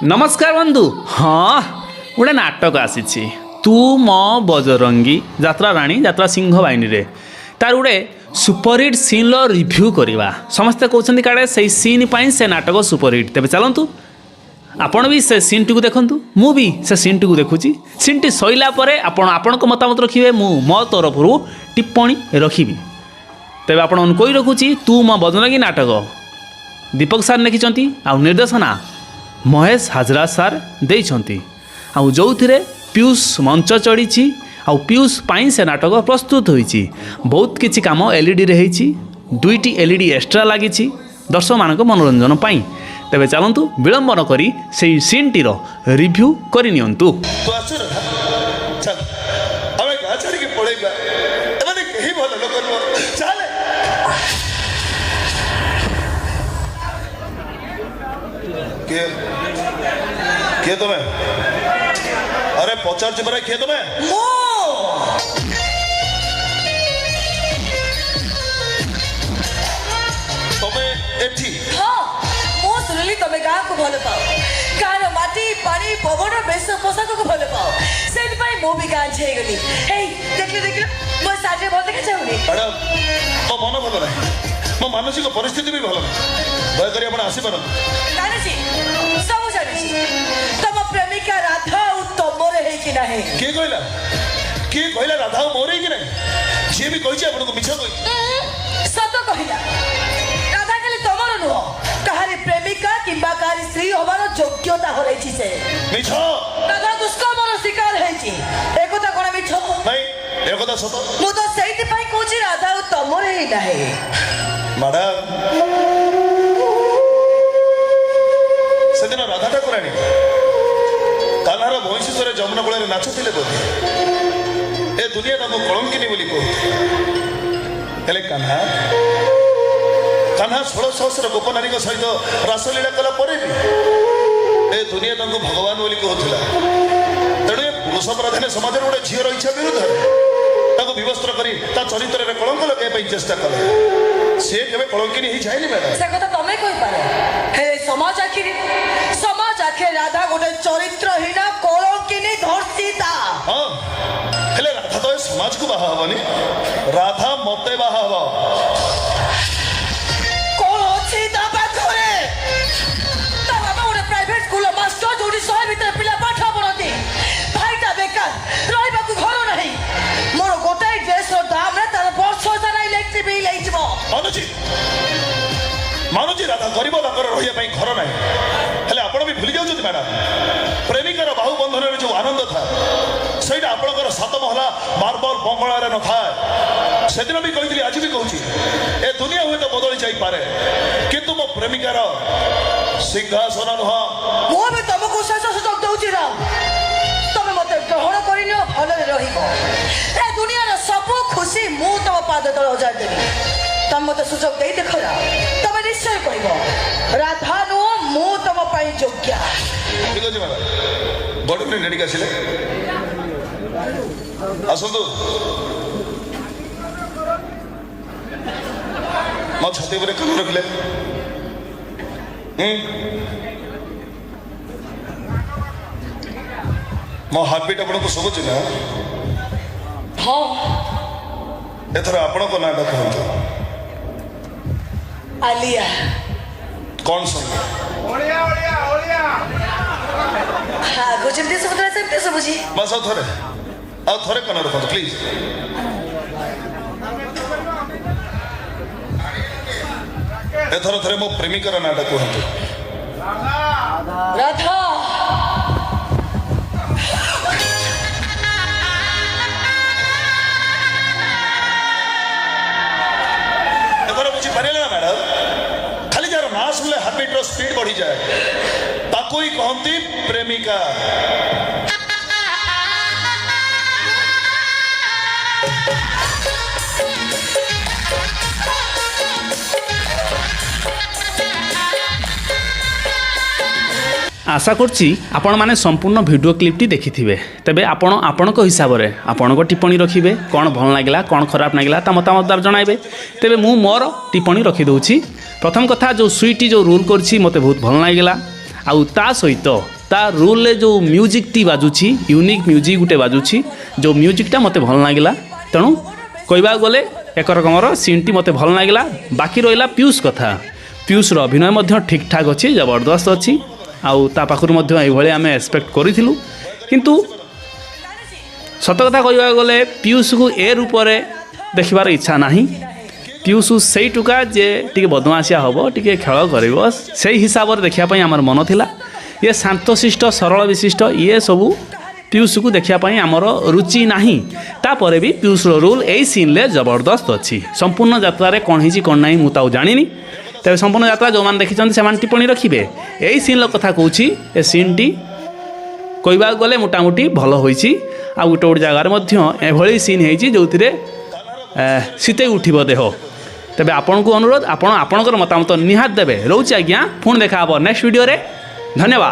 नमस्कार बंधु। हाँ गोटे नाटक आसी तू म बजरंगी यात्रा राणी यात्रा सिंह बाहिनी रे तार गोटे सुपरहिट सीन रिव्यू करवा समस्ते कहते काड़े से सीन पर से नाटक सुपरहिट तेज चलतु आपण भी से सीन टी देखूँ मु भी से सीन टी देखुची सीन टी सैला आपण मतामत रखिए मो तरफ टिप्पणी रखी तेज आपण कही रखुची तू म बजरंगी नाटक दीपक सार लिखिं आ निर्देशना महेश हाजरा सार देइछंती आ जो पीयूष मंच चढ़ी आ पीयूष पाई से नाटक प्रस्तुत होईची बहुत किछि काम एलईडी रे हेची दुईटी एलईडी एक्स्ट्रा लागी दर्शक मानक मनोरंजन पाई तेबे चलंतु विलंब न करी सेही सीन टीर रिव्यू करि नियंतु। तो आसुर चल हमें गाँ छाड़ी के पड़ेगा एमाने कहीं भल लोक नुह चल के के तुम्हें अरे पचार ची बराई के तुम्हें तुम्हें एठी हाँ मो सुनिली तमे गाँ को भल पाओ गाँव माटी पानी पवन बेश पोशाक को भल पाओ से मो भी गाँ छे गली हे देखले मो साजे भल देखा चाहुनी अरे मो मन भल ना मो मानसिक परिस्थिति भी भल ना दया करी आपण आसी पारन जानिछि सब जानिछि तम प्रेमिका राधा तमर है कि नाही के कहला राधा मोरे कि नहीं जे भी कहिছে आपण को मिछ कहि सत कहिला राधा खाली तमर नुह कहारी प्रेमिका किंबा कहारी स्त्री होबार योग्यता हरैछि से मिछ राधा दुष्कर्मर शिकार हैछि एकता कोन मिछ नहीं एकता सत मु तो सेति पई कोछि राधा तमर है नाही मैडम सेदिन राधा ठाकुराणी कान्हार भैंसीश्वर जमुना कूल नाचुले बोधे ए दुनिया ताको कलंकिनी बोली कहले कान्हा कान्हा 1600 गोपनारी सहित रासलीला कला पर भी ए दुनिया ताको भगवान बोली कहूला तेणु ए पुरुष प्रधान समाज गोटे झीर इच्छा विरुद्ध विवस्त्र करी चरित्र कलंक लगे चेष्टा कले से केवे कलंकिनी ही जाइनी मैडम से कथा तमे कहि पारे हे समाज आखिर राधा गोटे चरित्रहीन कलंकिनी धर्षिता हाँ हेले राधा तो समाज को बाहा हबनी राधा मते बाहा हबो कोन अछि ता पाखरे ता बाबा गोटे प्राइवेट स्कूल मास्टर जोडी 100 भीतर पिला पाठ पढती भाईटा बेकार रहबा को घर नहीं मोर गोटे ड्रेस रो दाम रे तार वर्ष सारा इलेक्ट्रिक बिल आइजबो मानुजी राधा गरीब ताकर रहिया पई घर नाही हेले आपण भी भूली जाउछथि मैडम प्रेमिकार बाहु बंधन रे जो आनंद था सेटा आपणकर 7 महला मार्बल बंगला रे न था सेदिन भी कहितली आज भी कहूची ए दुनिया हुए तो बदली जाई पारे किंतु मो प्रेमिकार सिंहासन नुह मो भी तुमको शेष सुযোগ दउची राम तमे मते ग्रहण करिनो भले रहिबो ए दुनिया रो सब खुशी मु तम पाद तळ हजार देबी तम मते सुযোগ देई देखरा तमे निश्चय कहिबो राधा नो मु तम पई योग्य ठीक अछि मैडम बड़ ने नेडी कासिले आसंतु मो छाती पर कन रखले मो हार्ट बीट आपण को सब चिना हां एथर आपण को नाटा कहंतु आलिया कौन संग ओलिया ओलिया ओलिया हां गुजमती समुद्र से समझी बस आ थोड़े कन रखो प्लीज एथर थरे मो प्रेमिकर नाटा कहंतु राधा एथर बुझी पारेला मैडम खाली जार ना सुनले हार्ट बीट रो स्पीड बढ़ी जाए ताको ही कहंती प्रेमिका आशा करछि आपण माने संपूर्ण वीडियो क्लिपटी देखिथिबे तेबे आपण हिसाब रे आपण टिप्पणी रखिबे कौन भल लागला कौन खराब लागला ता मतामत जणाइबे तेबे मु मोर टिप्पणी रखि दउछि। प्रथम कथा जो स्वीटी जो रोल करछि मते बहुत भल लागला आउ ता सहित ता रोल जो म्यूजिकटी बाजुची यूनिक म्यूजिक गुटे बाजुची जो म्यूजिकटा मते भल लागिला तेणु कहवा गले एक रकमर सीनटी मते भल लागिला। बाकी रहिला पीयूष कथा पीयूषर अभिनय मध्य ठीक ठाक अच्छी जबरदस्त अच्छी आउ ता पाखरु मध्य एभली आमे एक्सपेक्ट करिथिलु किंतु सत कथा कहवा गले पीयूष को ए रूप में देखबार इच्छा नहीं। पीयूष से टुका जे टिके बदमाशिया हम टिके खेल कर से हिसाब से देखापी आमर मन थिला। ये शांतशिष्ट सरल विशिष्ट ये सबू पीयूष को देखापी आमर रुचि नहीं। तापर भी पीयूष रोल यही सीन जबरदस्त अच्छी। संपूर्ण यात्रा कौन हो कौन ना मुझे जानी तेज संपूर्ण यात्रा जो मैंने देखी से टिप्पणी रखिए। यही सीन कथा कहूँ ए सीन टी कहवा गले मोटामोटी भल होती आ गोटे गोटे जगार एभली सीन होती जो शीते उठब देह। तेबे आपण को अनुरोध आपणकर मतामत निहात देवे। रोचे आज्ञा पुणी देखा नेक्स्ट वीडियो रे। धन्यवाद।